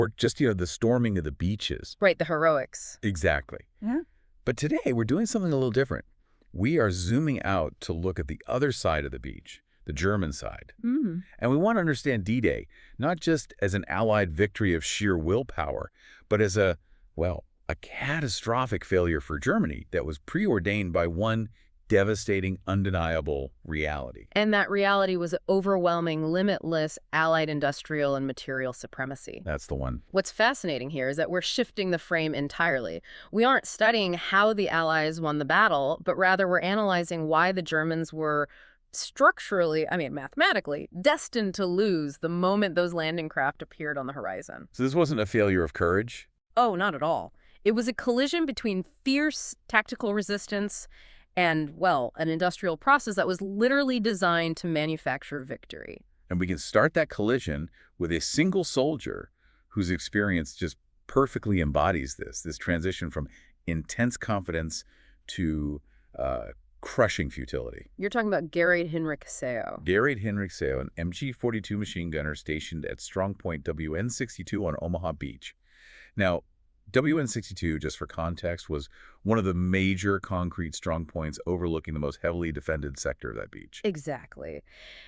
Or just, the storming of the beaches. Right, the heroics. Exactly. Yeah. But today, we're doing something a little different. We are zooming out to look at the other side of the beach, the German side. Mm. And we want to understand D-Day, not just as an Allied victory of sheer willpower, but as a catastrophic failure for Germany that was preordained by one devastating, undeniable reality. And that reality was overwhelming, limitless Allied industrial and material supremacy. That's the one. What's fascinating here is that we're shifting the frame entirely. We aren't studying how the Allies won the battle, but rather we're analyzing why the Germans were structurally, mathematically, destined to lose the moment those landing craft appeared on the horizon. So this wasn't a failure of courage? Oh, not at all. It was a collision between fierce tactical resistance and, an industrial process that was literally designed to manufacture victory. And we can start that collision with a single soldier whose experience just perfectly embodies this transition from intense confidence to crushing futility. You're talking about Gerrit Hinrich Seo. Gerrit Hinrich Seo, an MG-42 machine gunner stationed at Strongpoint WN-62 on Omaha Beach. Now, WN-62, just for context, was one of the major concrete strongpoints overlooking the most heavily defended sector of that beach. Exactly.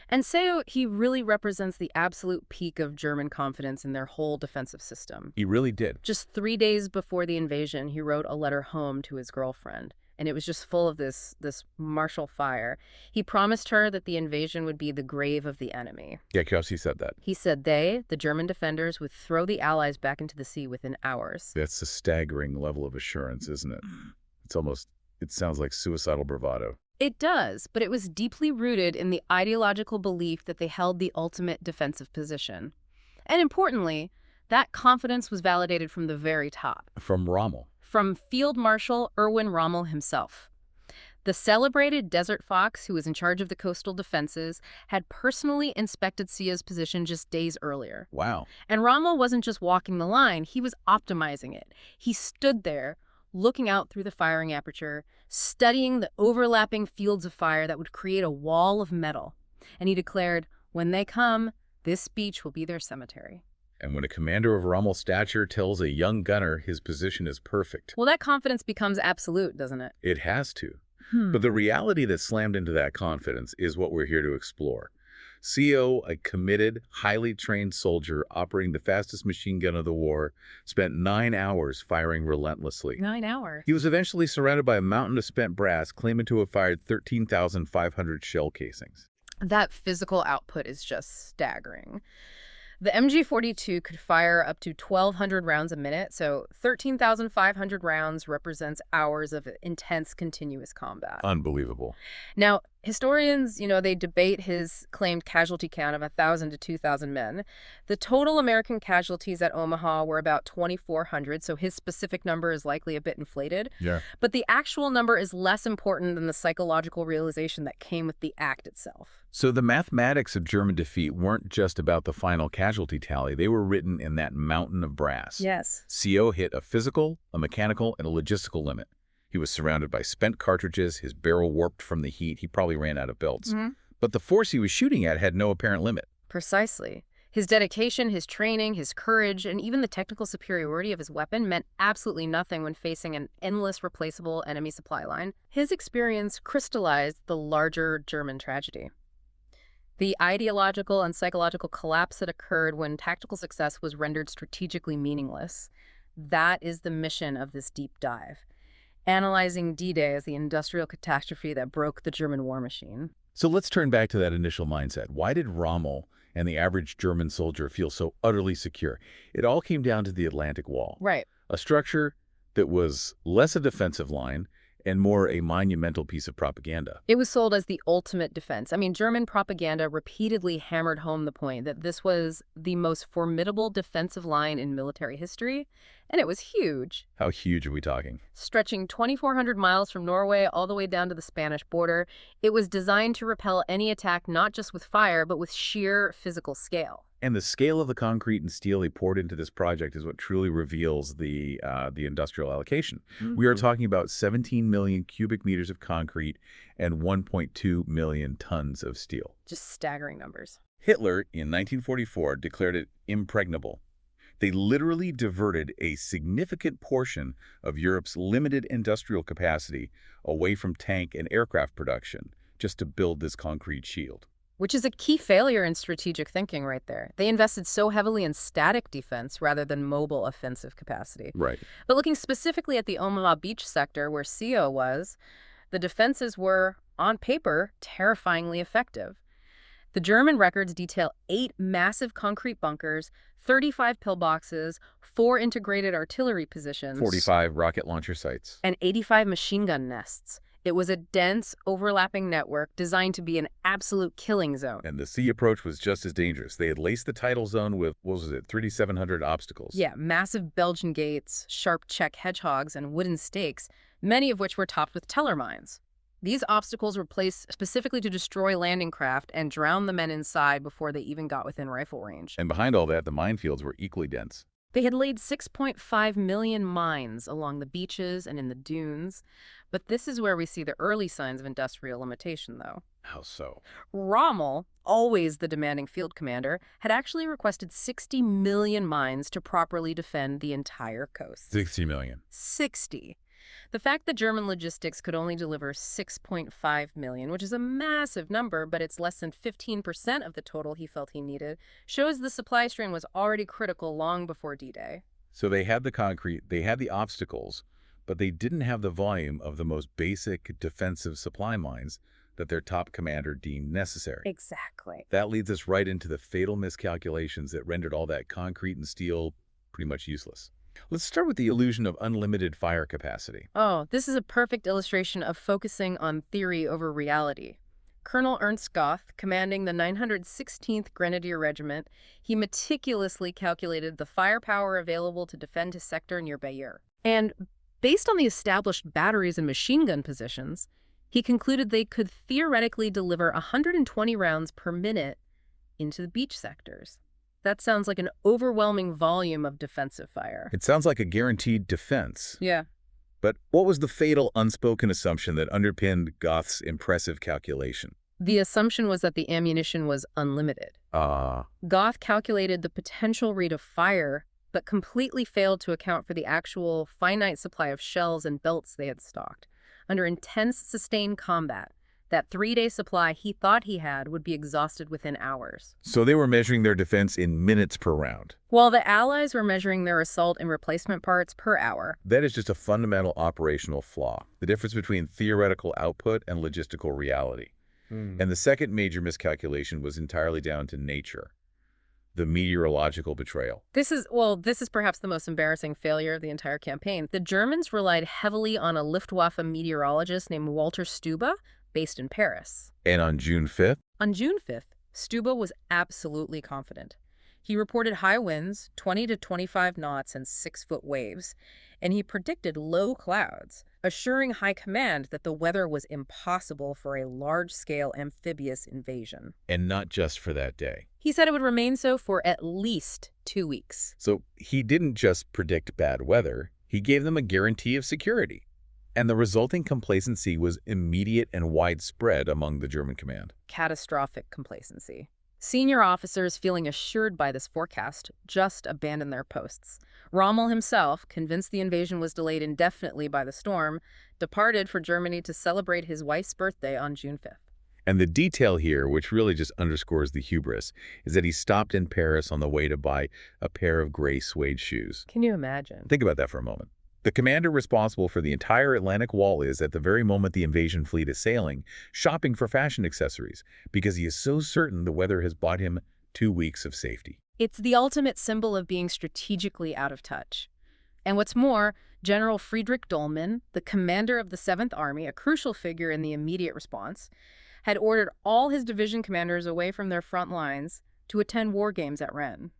And Seo, he really represents the absolute peak of German confidence in their whole defensive system. He really did. Just 3 days before the invasion, he wrote a letter home to his girlfriend. And it was just full of this martial fire. He promised her that the invasion would be the grave of the enemy. Yeah, Kelsey said that. He said the German defenders, would throw the Allies back into the sea within hours. That's a staggering level of assurance, isn't it? It sounds like suicidal bravado. It does, but it was deeply rooted in the ideological belief that they held the ultimate defensive position. And importantly, that confidence was validated from the very top. From Rommel. From Field Marshal Erwin Rommel himself. The celebrated Desert Fox, who was in charge of the coastal defenses, had personally inspected Seo's position just days earlier. Wow. And Rommel wasn't just walking the line, he was optimizing it. He stood there, looking out through the firing aperture, studying the overlapping fields of fire that would create a wall of metal. And he declared, when they come, this beach will be their cemetery. And when a commander of Rommel's stature tells a young gunner his position is perfect. Well, that confidence becomes absolute, doesn't it? It has to. But the reality that slammed into that confidence is what we're here to explore. Seo, a committed, highly trained soldier operating the fastest machine gun of the war, spent 9 hours firing relentlessly. 9 hours? He was eventually surrounded by a mountain of spent brass, claiming to have fired 13,500 shell casings. That physical output is just staggering. The MG-42 could fire up to 1,200 rounds a minute, so 13,500 rounds represents hours of intense, continuous combat. Unbelievable. Now, historians, they debate his claimed casualty count of 1,000 to 2,000 men. The total American casualties at Omaha were about 2,400, so his specific number is likely a bit inflated. Yeah. But the actual number is less important than the psychological realization that came with the act itself. So the mathematics of German defeat weren't just about the final casualty tally. They were written in that mountain of brass. Yes. Seo hit a physical, a mechanical, and a logistical limit. He was surrounded by spent cartridges, his barrel warped from the heat. He probably ran out of belts. But the force he was shooting at had no apparent limit. Precisely. His dedication, his training, his courage, and even the technical superiority of his weapon meant absolutely nothing when facing an endless, replaceable enemy supply line. His experience crystallized the larger German tragedy. The ideological and psychological collapse that occurred when tactical success was rendered strategically meaningless. That is the mission of this deep dive. Analyzing D-Day as the industrial catastrophe that broke the German war machine. So let's turn back to that initial mindset. Why did Rommel and the average German soldier feel so utterly secure? It all came down to the Atlantic Wall. Right. A structure that was less a defensive line and more a monumental piece of propaganda. It was sold as the ultimate defense. German propaganda repeatedly hammered home the point that this was the most formidable defensive line in military history, and it was huge. How huge are we talking? Stretching 2,400 miles from Norway all the way down to the Spanish border, it was designed to repel any attack not just with fire, but with sheer physical scale. And the scale of the concrete and steel they poured into this project is what truly reveals the industrial allocation. We are talking about 17 million cubic meters of concrete and 1.2 million tons of steel. Just staggering numbers. Hitler, in 1944, declared it impregnable. They literally diverted a significant portion of Europe's limited industrial capacity away from tank and aircraft production just to build this concrete shield. Which is a key failure in strategic thinking right there. They invested so heavily in static defense rather than mobile offensive capacity. Right. But looking specifically at the Omaha Beach sector where CO was, the defenses were, on paper, terrifyingly effective. The German records detail 8 massive concrete bunkers, 35 pillboxes, 4 integrated artillery positions, 45 rocket launcher sites. and 85 machine gun nests. It was a dense, overlapping network designed to be an absolute killing zone. And the sea approach was just as dangerous. They had laced the tidal zone with, what was it, 3,700 obstacles. Yeah, massive Belgian gates, sharp Czech hedgehogs, and wooden stakes, many of which were topped with teller mines. These obstacles were placed specifically to destroy landing craft and drown the men inside before they even got within rifle range. And behind all that, the minefields were equally dense. They had laid 6.5 million mines along the beaches and in the dunes. But this is where we see the early signs of industrial limitation, though. How so? Rommel, always the demanding field commander, had actually requested 60 million mines to properly defend the entire coast. 60 million. 60. The fact that German logistics could only deliver 6.5 million, which is a massive number, but it's less than 15% of the total he felt he needed, shows the supply strain was already critical long before D-Day. So they had the concrete, they had the obstacles, but they didn't have the volume of the most basic defensive supply mines that their top commander deemed necessary. Exactly. That leads us right into the fatal miscalculations that rendered all that concrete and steel pretty much useless. Let's start with the illusion of unlimited fire capacity. Oh, this is a perfect illustration of focusing on theory over reality. Colonel Ernst Goth, commanding the 916th Grenadier Regiment, he meticulously calculated the firepower available to defend his sector near Bayeux. And based on the established batteries and machine gun positions, he concluded they could theoretically deliver 120 rounds per minute into the beach sectors. That sounds like an overwhelming volume of defensive fire. It sounds like a guaranteed defense. Yeah. But what was the fatal unspoken assumption that underpinned Goth's impressive calculation? The assumption was that the ammunition was unlimited. Goth calculated the potential rate of fire, but completely failed to account for the actual finite supply of shells and belts they had stocked. Under intense, sustained combat, that 3-day supply he thought he had would be exhausted within hours. So they were measuring their defense in minutes per round. While the Allies were measuring their assault and replacement parts per hour. That is just a fundamental operational flaw, the difference between theoretical output and logistical reality. And the second major miscalculation was entirely down to nature, the meteorological betrayal. This is perhaps the most embarrassing failure of the entire campaign. The Germans relied heavily on a Luftwaffe meteorologist named Walter Stuba, based in Paris. And on June 5th? On June 5th, Stuba was absolutely confident. He reported high winds, 20 to 25 knots and 6-foot waves, and he predicted low clouds, assuring High Command that the weather was impossible for a large-scale amphibious invasion. And not just for that day. He said it would remain so for at least 2 weeks. So he didn't just predict bad weather, he gave them a guarantee of security. And the resulting complacency was immediate and widespread among the German command. Catastrophic complacency. Senior officers, feeling assured by this forecast, just abandoned their posts. Rommel himself, convinced the invasion was delayed indefinitely by the storm, departed for Germany to celebrate his wife's birthday on June 5th. And the detail here, which really just underscores the hubris, is that he stopped in Paris on the way to buy a pair of gray suede shoes. Can you imagine? Think about that for a moment. The commander responsible for the entire Atlantic Wall is, at the very moment the invasion fleet is sailing, shopping for fashion accessories because he is so certain the weather has bought him 2 weeks of safety. It's the ultimate symbol of being strategically out of touch. And what's more, General Friedrich Dollmann, the commander of the 7th Army, a crucial figure in the immediate response, had ordered all his division commanders away from their front lines to attend war games at Rennes.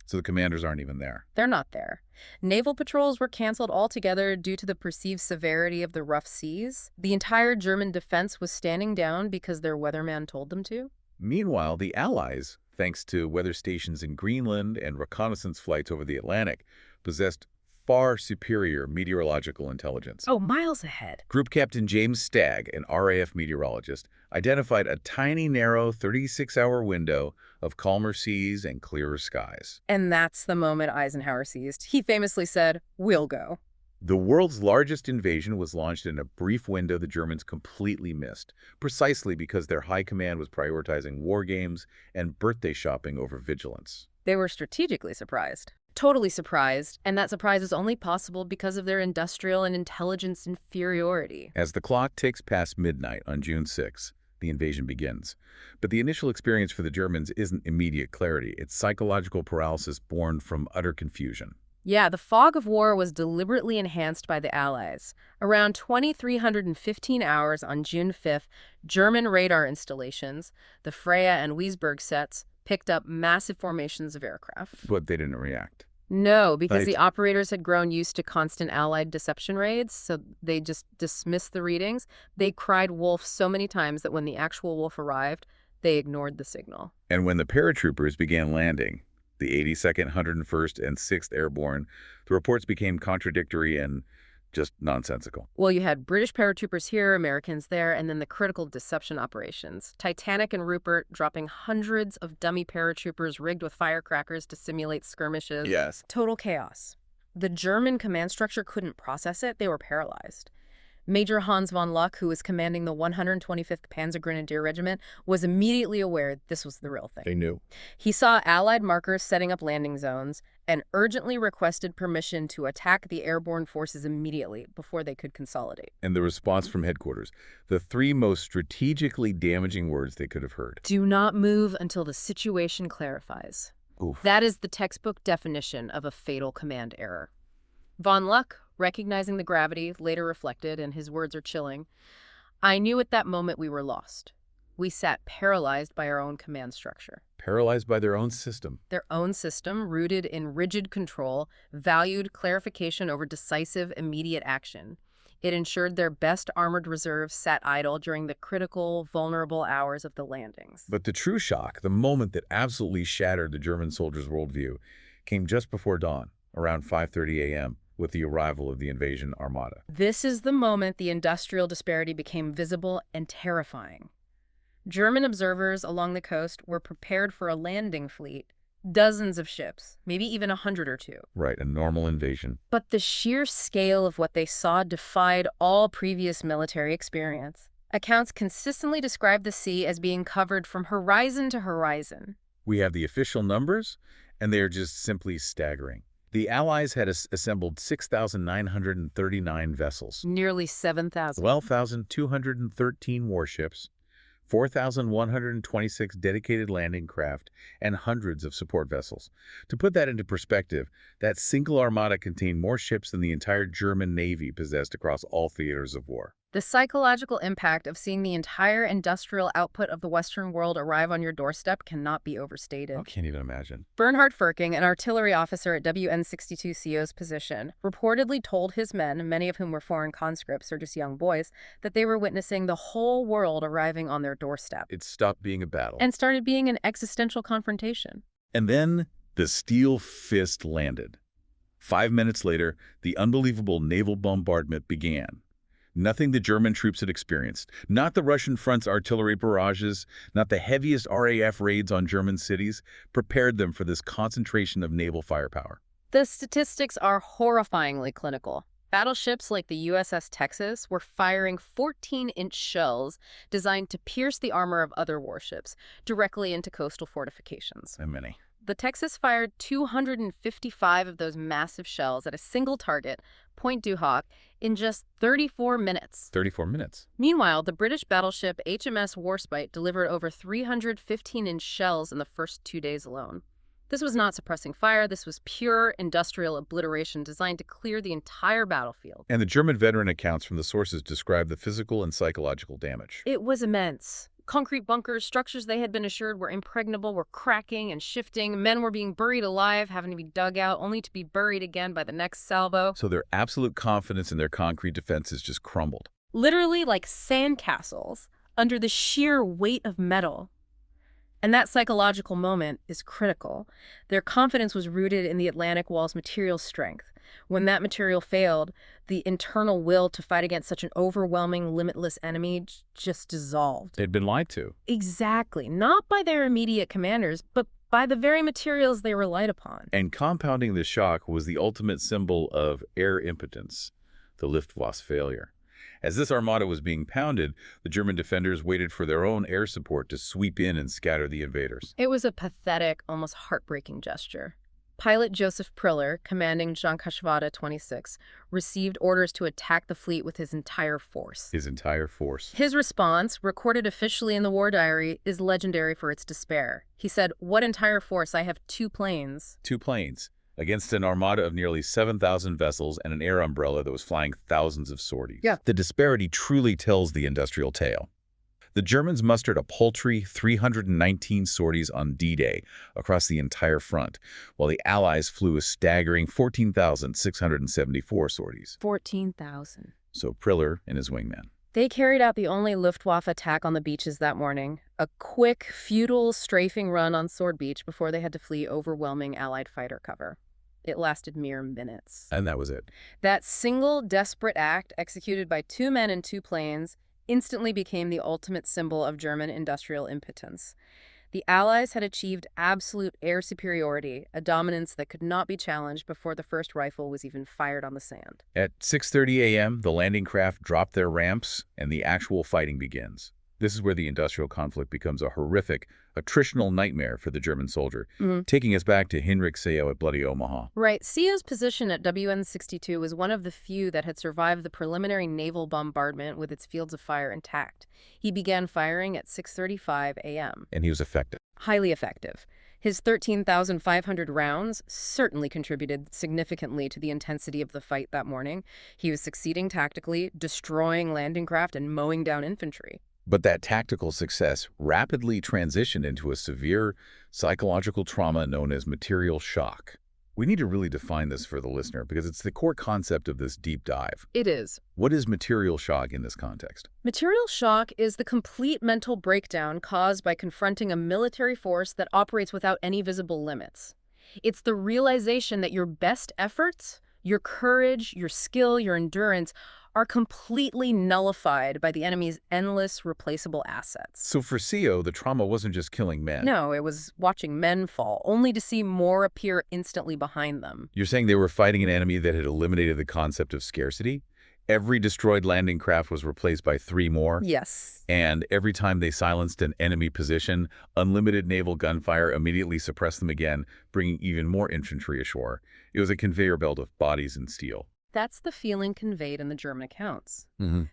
So the commanders aren't even there. They're not there. Naval patrols were canceled altogether due to the perceived severity of the rough seas. The entire German defense was standing down because their weatherman told them to. Meanwhile, the Allies, thanks to weather stations in Greenland and reconnaissance flights over the Atlantic, possessed far superior meteorological intelligence. Oh, miles ahead. Group Captain James Stagg, an RAF meteorologist, identified a tiny, narrow 36-hour window of calmer seas and clearer skies. And that's the moment Eisenhower seized. He famously said, "We'll go." The world's largest invasion was launched in a brief window the Germans completely missed, precisely because their high command was prioritizing war games and birthday shopping over vigilance. They were strategically surprised. Totally surprised, and that surprise is only possible because of their industrial and intelligence inferiority. As the clock ticks past midnight on June 6, the invasion begins. But the initial experience for the Germans isn't immediate clarity. It's psychological paralysis born from utter confusion. Yeah, the fog of war was deliberately enhanced by the Allies. Around 2,315 hours on June 5th, German radar installations, the Freya and Weisberg sets, picked up massive formations of aircraft. But they didn't react. No, because Right. the operators had grown used to constant Allied deception raids, so they just dismissed the readings. They cried wolf so many times that when the actual wolf arrived, they ignored the signal. And when the paratroopers began landing, the 82nd, 101st, and 6th Airborne, the reports became contradictory and just nonsensical. Well, you had British paratroopers here, Americans there, and then the critical deception operations. Titanic and Rupert dropping hundreds of dummy paratroopers rigged with firecrackers to simulate skirmishes. Yes. Total chaos. The German command structure couldn't process it. They were paralyzed. Major Hans von Luck, who was commanding the 125th Panzer Grenadier Regiment, was immediately aware this was the real thing. They knew. He saw Allied markers setting up landing zones and urgently requested permission to attack the airborne forces immediately before they could consolidate. And the response from headquarters, the three most strategically damaging words they could have heard. Do not move until the situation clarifies. Oof. That is the textbook definition of a fatal command error. Von Luck, recognizing the gravity, later reflected, and his words are chilling, "I knew at that moment we were lost. We sat paralyzed by our own command structure." Paralyzed by their own system. Their own system, rooted in rigid control, valued clarification over decisive, immediate action. It ensured their best armored reserves sat idle during the critical, vulnerable hours of the landings. But the true shock, the moment that absolutely shattered the German soldiers' worldview, came just before dawn, around 5:30 a.m., with the arrival of the invasion armada. This is the moment the industrial disparity became visible and terrifying. German observers along the coast were prepared for a landing fleet, dozens of ships, maybe even 100 or two. Right, a normal invasion. But the sheer scale of what they saw defied all previous military experience. Accounts consistently describe the sea as being covered from horizon to horizon. We have the official numbers, and they are just simply staggering. The Allies had assembled 6,939 vessels, Nearly 7,000. 12,213 warships, 4,126 dedicated landing craft, and hundreds of support vessels. To put that into perspective, that single armada contained more ships than the entire German Navy possessed across all theaters of war. The psychological impact of seeing the entire industrial output of the Western world arrive on your doorstep cannot be overstated. I can't even imagine. Bernhard Furking, an artillery officer at WN-62CO's position, reportedly told his men, many of whom were foreign conscripts or just young boys, that they were witnessing the whole world arriving on their doorstep. It stopped being a battle. And started being an existential confrontation. And then the steel fist landed. 5 minutes later, the unbelievable naval bombardment began. Nothing the German troops had experienced, not the Russian front's artillery barrages, not the heaviest RAF raids on German cities, prepared them for this concentration of naval firepower. The statistics are horrifyingly clinical. Battleships like the USS Texas were firing 14-inch shells designed to pierce the armor of other warships directly into coastal fortifications. And many. The Texas fired 255 of those massive shells at a single target, Point du Hoc, in just 34 minutes. 34 minutes. Meanwhile, the British battleship HMS Warspite delivered over 315-inch shells in the first 2 days alone. This was not suppressing fire. This was pure industrial obliteration designed to clear the entire battlefield. And the German veteran accounts from the sources describe the physical and psychological damage. It was immense. Concrete bunkers, structures they had been assured were impregnable, were cracking and shifting. Men were being buried alive, having to be dug out, only to be buried again by the next salvo. So their absolute confidence in their concrete defenses just crumbled. Literally like sandcastles under the sheer weight of metal. And that psychological moment is critical. Their confidence was rooted in the Atlantic Wall's material strength. When that material failed, the internal will to fight against such an overwhelming, limitless enemy just dissolved. They'd been lied to. Exactly. Not by their immediate commanders, but by the very materials they relied upon. And compounding the shock was the ultimate symbol of air impotence, the Luftwaffe's failure. As this armada was being pounded, the German defenders waited for their own air support to sweep in and scatter the invaders. It was a pathetic, almost heartbreaking gesture. Pilot Joseph Priller, commanding Jängergeschwader 26, received orders to attack the fleet with his entire force. His entire force. His response, recorded officially in the war diary, is legendary for its despair. He said, "What entire force? I have 2 planes." 2 planes, against an armada of nearly 7,000 vessels and an air umbrella that was flying thousands of sorties. Yeah. The disparity truly tells the industrial tale. The Germans mustered a paltry 319 sorties on D-Day across the entire front, while the Allies flew a staggering 14,674 sorties. 14,000. So Priller and his wingmen. They carried out the only Luftwaffe attack on the beaches that morning, a quick, futile, strafing run on Sword Beach before they had to flee overwhelming Allied fighter cover. It lasted mere minutes. And that was it. That single, desperate act, executed by 2 men in 2 planes, instantly became the ultimate symbol of German industrial impotence. The Allies had achieved absolute air superiority, a dominance that could not be challenged before the first rifle was even fired on the sand. At 6:30 a.m., the landing craft drop their ramps, and the actual fighting begins. This is where the industrial conflict becomes a horrific, attritional nightmare for the German soldier, taking us back to Heinrich Seo at Bloody Omaha. Right. Seo's position at WN-62 was one of the few that had survived the preliminary naval bombardment with its fields of fire intact. He began firing at 6:35 a.m. And he was effective. Highly effective. His 13,500 rounds certainly contributed significantly to the intensity of the fight that morning. He was succeeding tactically, destroying landing craft and mowing down infantry. But that tactical success rapidly transitioned into a severe psychological trauma known as material shock. We need to really define this for the listener because it's the core concept of this deep dive. It is. What is material shock in this context? Material shock is the complete mental breakdown caused by confronting a military force that operates without any visible limits. It's the realization that your best efforts, your courage, your skill, your endurance are completely nullified by the enemy's endless, replaceable assets. So for Seo, the trauma wasn't just killing men. No, it was watching men fall, only to see more appear instantly behind them. You're saying they were fighting an enemy that had eliminated the concept of scarcity? Every destroyed landing craft was replaced by 3 more? Yes. And every time they silenced an enemy position, unlimited naval gunfire immediately suppressed them again, bringing even more infantry ashore. It was a conveyor belt of bodies and steel. That's the feeling conveyed in the German accounts.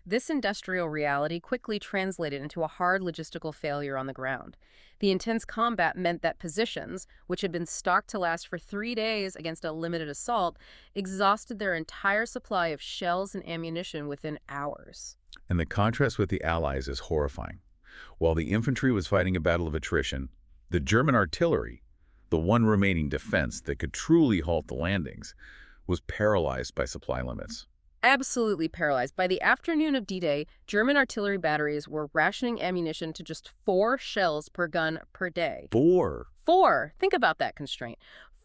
This industrial reality quickly translated into a hard logistical failure on the ground. The intense combat meant that positions, which had been stocked to last for 3 days against a limited assault, exhausted their entire supply of shells and ammunition within hours. And the contrast with the Allies is horrifying. While the infantry was fighting a battle of attrition, the German artillery, the one remaining defense that could truly halt the landings, was paralyzed by supply limits. Absolutely paralyzed. By the afternoon of D-Day, German artillery batteries were rationing ammunition to just 4 shells per gun per day. 4? 4! Think about that constraint.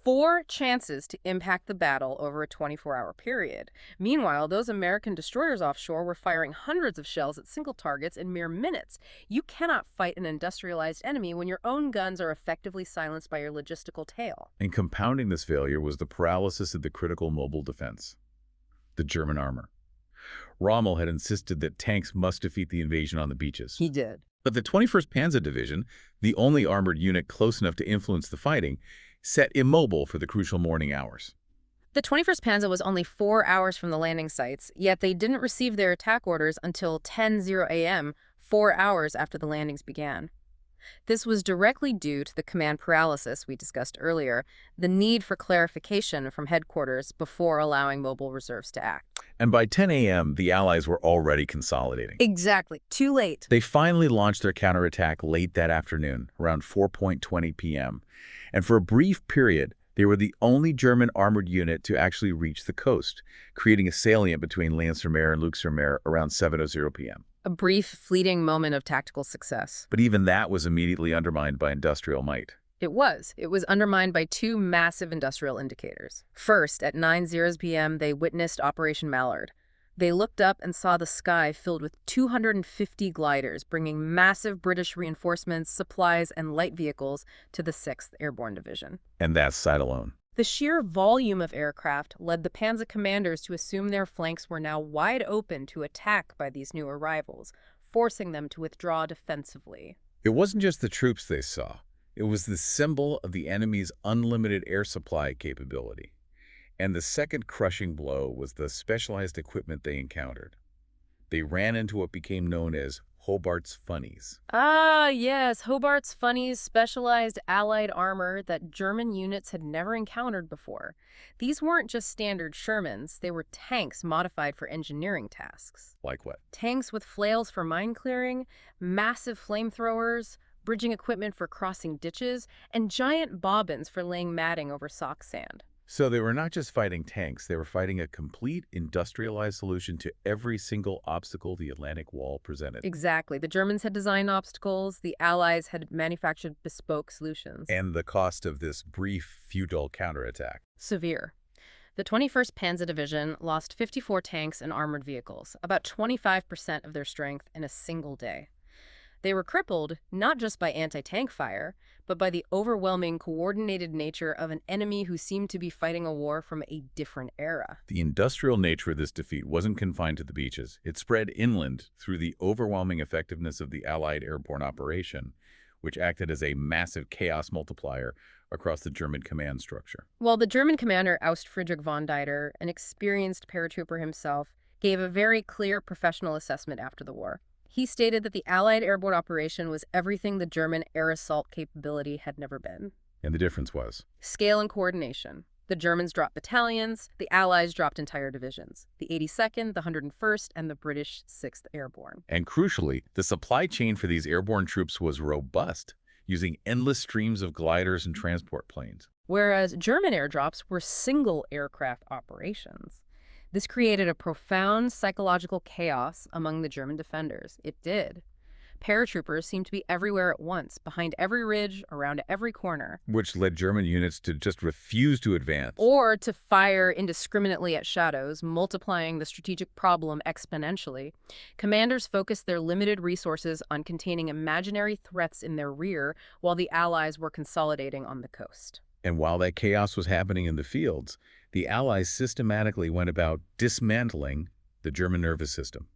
4 chances to impact the battle over a 24-hour period. Meanwhile, those American destroyers offshore were firing hundreds of shells at single targets in mere minutes. You cannot fight an industrialized enemy when your own guns are effectively silenced by your logistical tail. And compounding this failure was the paralysis of the critical mobile defense, the German armor. Rommel had insisted that tanks must defeat the invasion on the beaches. He did. But the 21st Panzer Division, the only armored unit close enough to influence the fighting, sat immobile for the crucial morning hours. The 21st Panzer was only 4 hours from the landing sites, yet they didn't receive their attack orders until 10:00 a.m., 4 hours after the landings began. This was directly due to the command paralysis we discussed earlier, the need for clarification from headquarters before allowing mobile reserves to act. And by 10 a.m., the Allies were already consolidating. Exactly. Too late. They finally launched their counterattack late that afternoon, around 4:20 p.m. And for a brief period, they were the only German armored unit to actually reach the coast, creating a salient between Lands-sur-Mer and Luxembourg around 7:00 p.m. A brief, fleeting moment of tactical success. But even that was immediately undermined by industrial might. It was. It was undermined by two massive industrial indicators. First, at 9:00 p.m., they witnessed Operation Mallard. They looked up and saw the sky filled with 250 gliders, bringing massive British reinforcements, supplies, and light vehicles to the 6th Airborne Division. And that sight alone. The sheer volume of aircraft led the Panzer commanders to assume their flanks were now wide open to attack by these new arrivals, forcing them to withdraw defensively. It wasn't just the troops they saw. It was the symbol of the enemy's unlimited air supply capability. And the second crushing blow was the specialized equipment they encountered. They ran into what became known as Hobart's Funnies. Ah, yes, Hobart's Funnies, specialized Allied armor that German units had never encountered before. These weren't just standard Shermans, they were tanks modified for engineering tasks. Like what? Tanks with flails for mine clearing, massive flamethrowers, bridging equipment for crossing ditches, and giant bobbins for laying matting over sock sand. So they were not just fighting tanks, they were fighting a complete industrialized solution to every single obstacle the Atlantic Wall presented. Exactly. The Germans had designed obstacles, the Allies had manufactured bespoke solutions. And the cost of this brief, futile counterattack. Severe. The 21st Panzer Division lost 54 tanks and armored vehicles, about 25% of their strength in a single day. They were crippled not just by anti-tank fire, but by the overwhelming coordinated nature of an enemy who seemed to be fighting a war from a different era. The industrial nature of this defeat wasn't confined to the beaches. It spread inland through the overwhelming effectiveness of the Allied airborne operation, which acted as a massive chaos multiplier across the German command structure. Well, the German commander, Aust Friedrich von Deiter, an experienced paratrooper himself, gave a very clear professional assessment after the war. He stated that the Allied airborne operation was everything the German air assault capability had never been. And the difference was? Scale and coordination. The Germans dropped battalions, the Allies dropped entire divisions. The 82nd, the 101st, and the British 6th Airborne. And crucially, the supply chain for these airborne troops was robust, using endless streams of gliders and transport planes. Whereas German airdrops were single aircraft operations. This created a profound psychological chaos among the German defenders. It did. Paratroopers seemed to be everywhere at once, behind every ridge, around every corner. Which led German units to just refuse to advance. Or to fire indiscriminately at shadows, multiplying the strategic problem exponentially. Commanders focused their limited resources on containing imaginary threats in their rear, while the Allies were consolidating on the coast. And while that chaos was happening in the fields, the Allies systematically went about dismantling the German nervous system,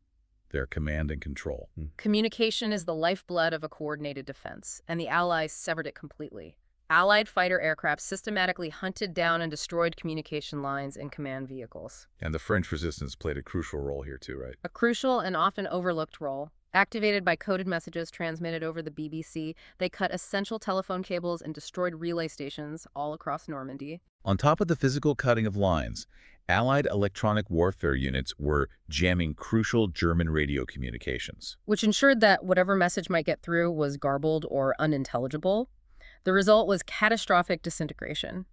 their command and control. Communication is the lifeblood of a coordinated defense, and the Allies severed it completely. Allied fighter aircraft systematically hunted down and destroyed communication lines and command vehicles. And the French resistance played a crucial role here too, right? A crucial and often overlooked role. Activated by coded messages transmitted over the BBC, they cut essential telephone cables and destroyed relay stations all across Normandy. On top of the physical cutting of lines, Allied electronic warfare units were jamming crucial German radio communications, which ensured that whatever message might get through was garbled or unintelligible. The result was catastrophic disintegration.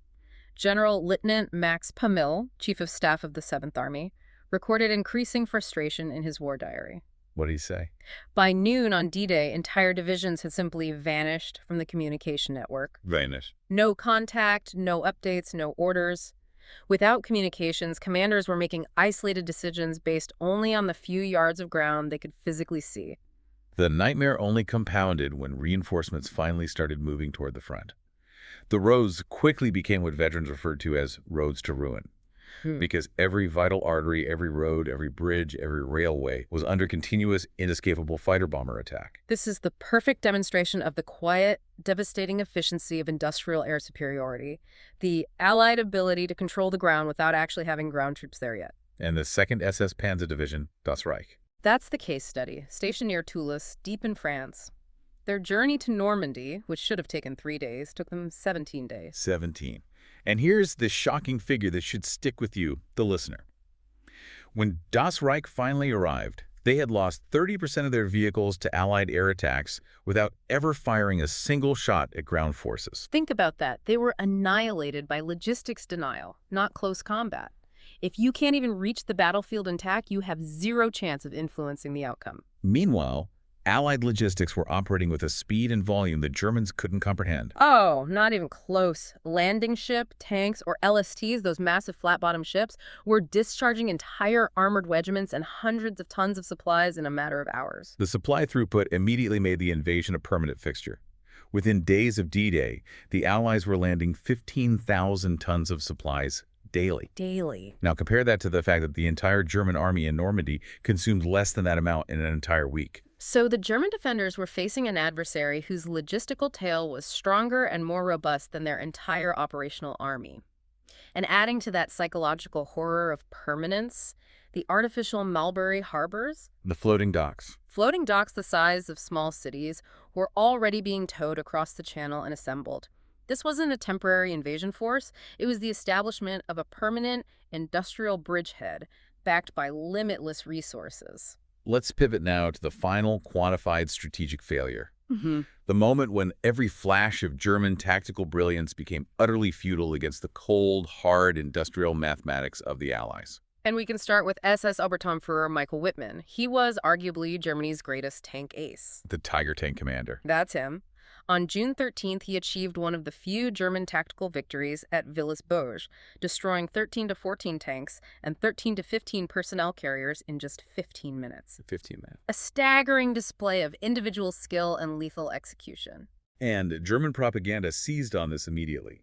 General Lieutenant Max Pamil, Chief of Staff of the 7th Army, recorded increasing frustration in his war diary. What did he say? By noon on D-Day, entire divisions had simply vanished from the communication network. Vanished. No contact, no updates, no orders. Without communications, commanders were making isolated decisions based only on the few yards of ground they could physically see. The nightmare only compounded when reinforcements finally started moving toward the front. The roads quickly became what veterans referred to as roads to ruin. Because every vital artery, every road, every bridge, every railway was under continuous, inescapable fighter-bomber attack. This is the perfect demonstration of the quiet, devastating efficiency of industrial air superiority, the Allied ability to control the ground without actually having ground troops there yet. And the 2nd SS Panzer Division, Das Reich. That's the case study, stationed near Toulouse, deep in France. Their journey to Normandy, which should have taken 3 days, took them 17 days. 17. And here's the shocking figure that should stick with you, the listener. When Das Reich finally arrived, they had lost 30% of their vehicles to Allied air attacks without ever firing a single shot at ground forces. Think about that. They were annihilated by logistics denial, not close combat. If you can't even reach the battlefield intact, you have zero chance of influencing the outcome. Meanwhile, Allied logistics were operating with a speed and volume the Germans couldn't comprehend. Oh, not even close. Landing ship, tanks, or LSTs, those massive flat-bottom ships, were discharging entire armored regiments and hundreds of tons of supplies in a matter of hours. The supply throughput immediately made the invasion a permanent fixture. Within days of D-Day, the Allies were landing 15,000 tons of supplies daily. Daily. Now compare that to the fact that the entire German army in Normandy consumed less than that amount in an entire week. So the German defenders were facing an adversary whose logistical tail was stronger and more robust than their entire operational army. And adding to that psychological horror of permanence, the artificial Mulberry harbors, The floating docks. floating docks the size of small cities, were already being towed across the channel and assembled. This wasn't a temporary invasion force, it was the establishment of a permanent industrial bridgehead backed by limitless resources. Let's pivot now to the final quantified strategic failure. Mm-hmm. The moment when every flash of German tactical brilliance became utterly futile against the cold, hard industrial mathematics of the Allies. And we can start with SS Oberturmführer Michael Wittmann. He was arguably Germany's greatest tank ace. The Tiger tank commander. That's him. On June 13th, he achieved one of the few German tactical victories at Villers-Bouge, destroying 13 to 14 tanks and 13 to 15 personnel carriers in just 15 minutes. 15 minutes. A staggering display of individual skill and lethal execution. And German propaganda seized on this immediately.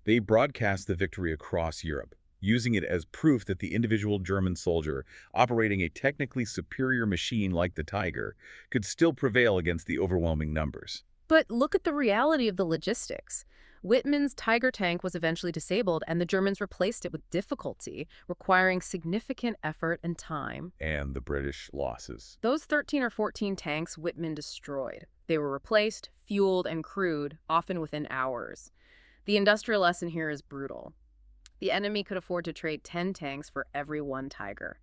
They broadcast the victory across Europe, using it as proof that the individual German soldier, operating a technically superior machine like the Tiger, could still prevail against the overwhelming numbers. But look at the reality of the logistics. Wittmann's Tiger tank was eventually disabled, and the Germans replaced it with difficulty, requiring significant effort and time. And the British losses. Those 13 or 14 tanks Wittmann destroyed. They were replaced, fueled, and crewed, often within hours. The industrial lesson here is brutal. The enemy could afford to trade 10 tanks for every one Tiger.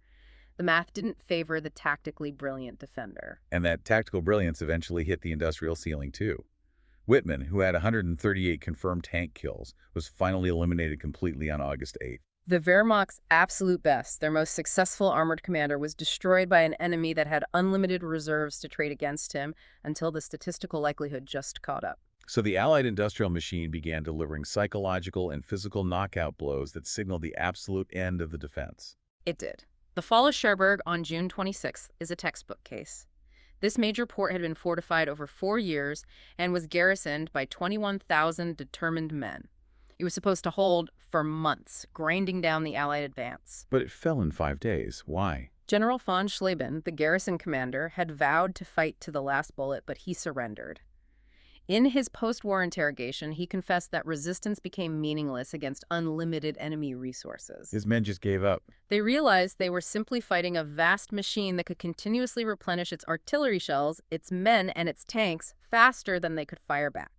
The math didn't favor the tactically brilliant defender. And that tactical brilliance eventually hit the industrial ceiling too. Wittmann, who had 138 confirmed tank kills, was finally eliminated completely on August 8th. The Wehrmacht's absolute best, their most successful armored commander, was destroyed by an enemy that had unlimited reserves to trade against him until the statistical likelihood just caught up. So the Allied industrial machine began delivering psychological and physical knockout blows that signaled the absolute end of the defense. It did. The fall of Cherbourg on June 26th is a textbook case. This major port had been fortified over 4 years and was garrisoned by 21,000 determined men. It was supposed to hold for months, grinding down the Allied advance. But it fell in 5 days. Why? General von Schleben, the garrison commander, had vowed to fight to the last bullet, but he surrendered. In his post-war interrogation, he confessed that resistance became meaningless against unlimited enemy resources. His men just gave up. They realized they were simply fighting a vast machine that could continuously replenish its artillery shells, its men, and its tanks faster than they could fire back.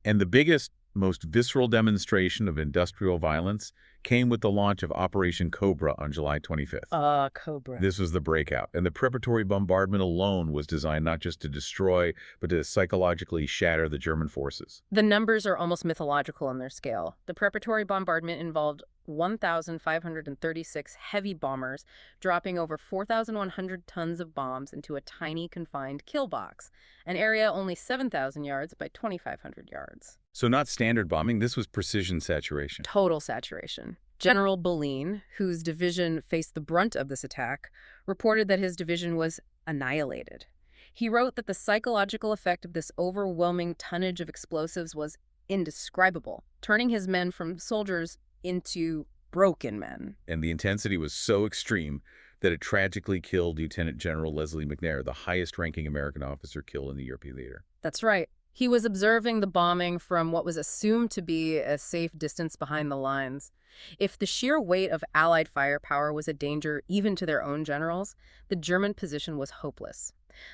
And the biggest, most visceral demonstration of industrial violence came with the launch of Operation Cobra on July 25th. Cobra. This was the breakout, and the preparatory bombardment alone was designed not just to destroy, but to psychologically shatter the German forces. The numbers are almost mythological in their scale. The preparatory bombardment involved 1,536 heavy bombers dropping over 4,100 tons of bombs into a tiny confined kill box, an area only 7,000 yards by 2,500 yards. So not standard bombing, this was precision saturation. Total saturation. General Boline, whose division faced the brunt of this attack, reported that his division was annihilated. He wrote that the psychological effect of this overwhelming tonnage of explosives was indescribable, turning his men from soldiers into broken men. And the intensity was so extreme that it tragically killed Lieutenant General Leslie McNair, the highest-ranking American officer killed in the European theater. That's right. He was observing the bombing from what was assumed to be a safe distance behind the lines. If the sheer weight of Allied firepower was a danger even to their own generals, the German position was hopeless.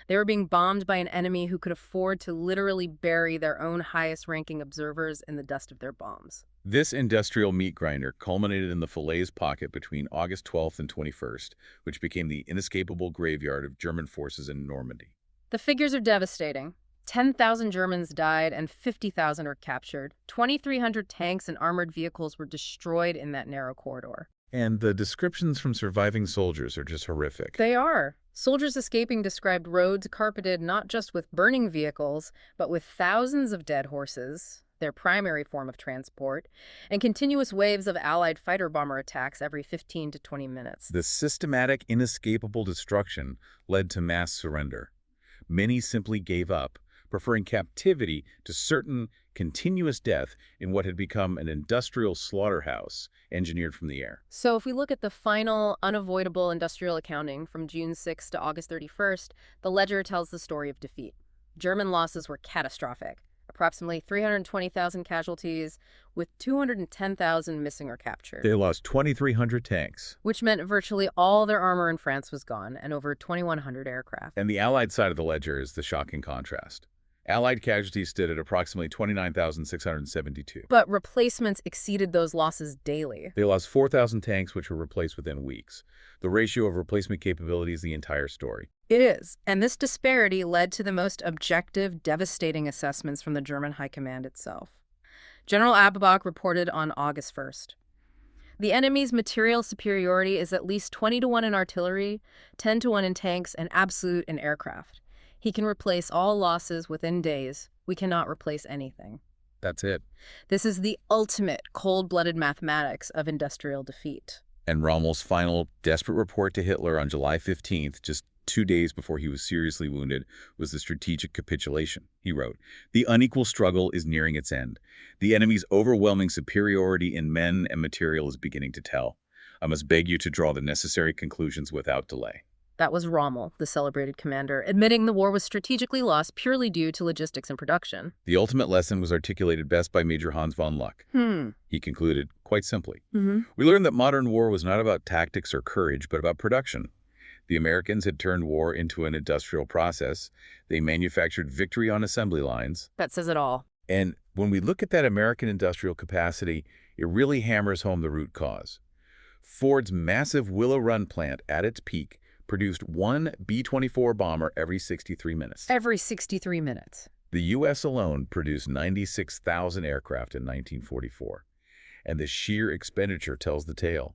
They were being bombed by an enemy who could afford to literally bury their own highest-ranking observers in the dust of their bombs. This industrial meat grinder culminated in the Falaise pocket between August 12th and 21st, which became the inescapable graveyard of German forces in Normandy. The figures are devastating. 10,000 Germans died and 50,000 were captured. 2,300 tanks and armored vehicles were destroyed in that narrow corridor. And the descriptions from surviving soldiers are just horrific. They are. Soldiers escaping described roads carpeted not just with burning vehicles, but with thousands of dead horses, their primary form of transport, and continuous waves of Allied fighter bomber attacks every 15 to 20 minutes. The systematic, inescapable destruction led to mass surrender. Many simply gave up, preferring captivity to certain continuous death in what had become an industrial slaughterhouse engineered from the air. So if we look at the final, unavoidable industrial accounting from June 6 to August 31st, the ledger tells the story of defeat. German losses were catastrophic. Approximately 320,000 casualties, with 210,000 missing or captured. They lost 2,300 tanks. Which meant virtually all their armor in France was gone, and over 2,100 aircraft. And the Allied side of the ledger is the shocking contrast. Allied casualties stood at approximately 29,672. But replacements exceeded those losses daily. They lost 4,000 tanks, which were replaced within weeks. The ratio of replacement capability is the entire story. It is, and this disparity led to the most objective, devastating assessments from the German High Command itself. General Abbebach reported on August 1st. The enemy's material superiority is at least 20 to 1 in artillery, 10 to 1 in tanks, and absolute in aircraft. He can replace all losses within days. We cannot replace anything. That's it. This is the ultimate cold-blooded mathematics of industrial defeat. And Rommel's final desperate report to Hitler on July 15th, just 2 days before he was seriously wounded, was the strategic capitulation. He wrote, "The unequal struggle is nearing its end. The enemy's overwhelming superiority in men and material is beginning to tell. I must beg you to draw the necessary conclusions without delay." That was Rommel, the celebrated commander, admitting the war was strategically lost purely due to logistics and production. The ultimate lesson was articulated best by Major Hans von Luck. He concluded, quite simply, "We learned that modern war was not about tactics or courage, but about production. The Americans had turned war into an industrial process. They manufactured victory on assembly lines." That says it all. And when we look at that American industrial capacity, it really hammers home the root cause. Ford's massive Willow Run plant at its peak produced one B-24 bomber every 63 minutes. Every 63 minutes. The U.S. alone produced 96,000 aircraft in 1944. And the sheer expenditure tells the tale.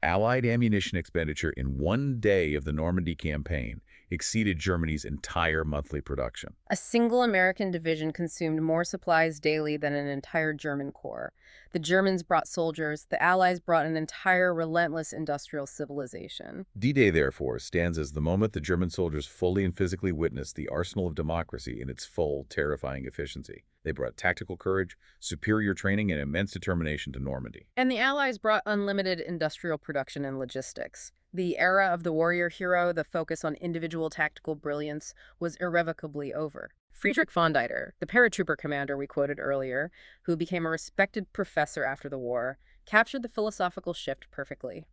Allied ammunition expenditure in one day of the Normandy campaign exceeded Germany's entire monthly production. A single American division consumed more supplies daily than an entire German corps. The Germans brought soldiers, the Allies brought an entire relentless industrial civilization. D-Day, therefore, stands as the moment the German soldiers fully and physically witnessed the arsenal of democracy in its full, terrifying efficiency. They brought tactical courage, superior training, and immense determination to Normandy. And the Allies brought unlimited industrial production and logistics. The era of the warrior hero, the focus on individual tactical brilliance, was irrevocably over. Friedrich von Dieter, the paratrooper commander we quoted earlier, who became a respected professor after the war, captured the philosophical shift perfectly.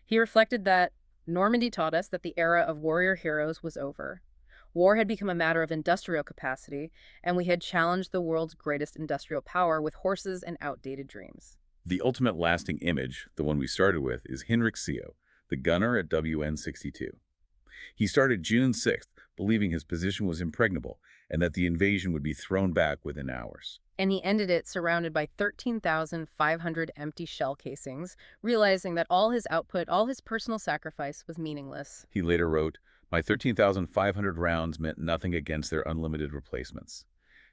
He reflected that Normandy taught us that the era of warrior heroes was over. War had become a matter of industrial capacity, and we had challenged the world's greatest industrial power with horses and outdated dreams. The ultimate lasting image, the one we started with, is Hinrich Seo, the gunner at WN-62. He started June 6th, believing his position was impregnable and that the invasion would be thrown back within hours. And he ended it surrounded by 13,500 empty shell casings, realizing that all his output, all his personal sacrifice was meaningless. He later wrote, "My 13,500 rounds meant nothing against their unlimited replacements.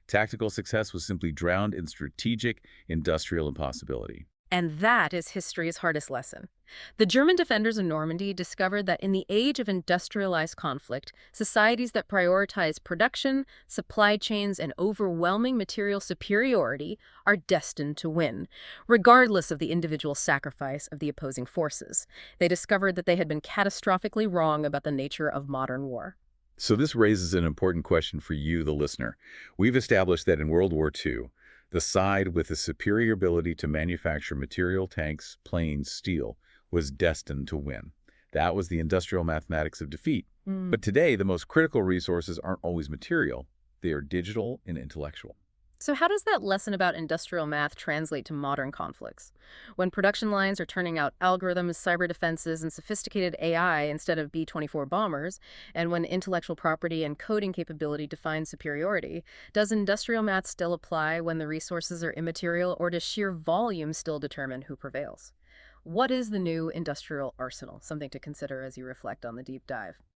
Tactical success was simply drowned in strategic, industrial impossibility." And that is history's hardest lesson. The German defenders of Normandy discovered that in the age of industrialized conflict, societies that prioritize production, supply chains, and overwhelming material superiority are destined to win, regardless of the individual sacrifice of the opposing forces. They discovered that they had been catastrophically wrong about the nature of modern war. So this raises an important question for you, the listener. We've established that in World War II, the side with the superior ability to manufacture material, tanks, planes, steel, was destined to win. That was the industrial mathematics of defeat. But today, the most critical resources aren't always material. They are digital and intellectual. So how does that lesson about industrial math translate to modern conflicts? When production lines are turning out algorithms, cyber defenses, and sophisticated AI instead of B-24 bombers, and when intellectual property and coding capability define superiority, does industrial math still apply when the resources are immaterial, or does sheer volume still determine who prevails? What is the new industrial arsenal? Something to consider as you reflect on the deep dive.